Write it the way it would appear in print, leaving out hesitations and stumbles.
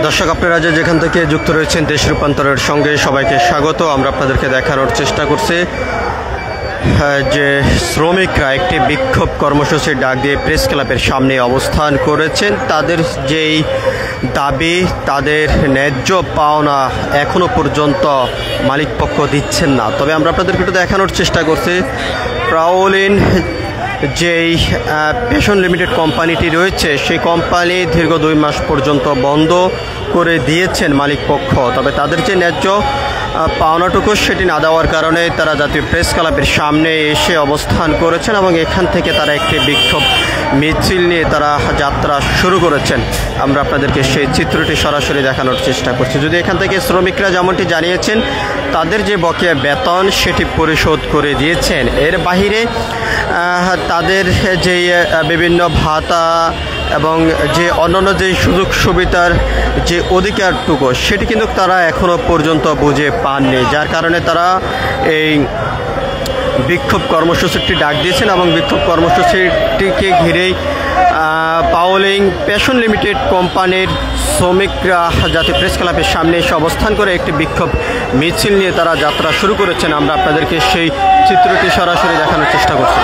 দর্শক, আপনারা যেখান থেকে যুক্ত রয়েছেন দেশ রূপান্তরের সঙ্গে সবাইকে স্বাগত। আমরা আপনাদেরকে দেখানোর চেষ্টা করছি যে শ্রমিকরা একটি বিক্ষোভ কর্মসূচির ডাক দিয়ে প্রেস ক্লাবের সামনে অবস্থান করেছেন। তাদের যেই দাবি, তাদের ন্যায্য পাওনা এখনো পর্যন্ত মালিকপক্ষ দিচ্ছেন না। তবে আমরা আপনাদেরকে একটু দেখানোর চেষ্টা করছি প্রাউলিন যেই পেশন লিমিটেড কোম্পানিটি রয়েছে, সেই কোম্পানি দীর্ঘ 2 মাস পর্যন্ত বন্ধ করে দিয়েছেন মালিকপক্ষ। তবে তাদের যে ন্যায্য পাওনাটুকু সেটি না দেওয়ার কারণে তারা জাতীয় প্রেস ক্লাবের সামনে এসে অবস্থান করেছেন এবং এখান থেকে তারা একটি বিক্ষোভ মিছিল নিয়ে তারা যাত্রা শুরু করেছেন। আমরা আপনাদেরকে সেই চিত্রটি সরাসরি দেখানোর চেষ্টা করছি। যদি এখান থেকে শ্রমিকরা যেমনটি জানিয়েছেন তাদের যে বকেয়া বেতন সেটি পরিশোধ করে দিয়েছেন, এর বাহিরে তাদের যে বিভিন্ন ভাতা এবং যে অন্যান্য যে সুযোগ সুবিধার যে অধিকারটুকু সেটি কিন্তু তারা এখনও পর্যন্ত বুঝে পাননি, যার কারণে তারা এই বিক্ষোভ কর্মসূচিটি ডাক দিয়েছেন এবং বিক্ষোভ কর্মসূচিটিকে ঘিরেই পাওলিং পেশন লিমিটেড কোম্পানির শ্রমিকরা জাতীয় প্রেস ক্লাবের সামনে এসে অবস্থান করে একটি বিক্ষোভ মিছিল নিয়ে তারা যাত্রা শুরু করেছেন। আমরা আপনাদেরকে সেই চিত্রটি সরাসরি দেখানোর চেষ্টা করছি।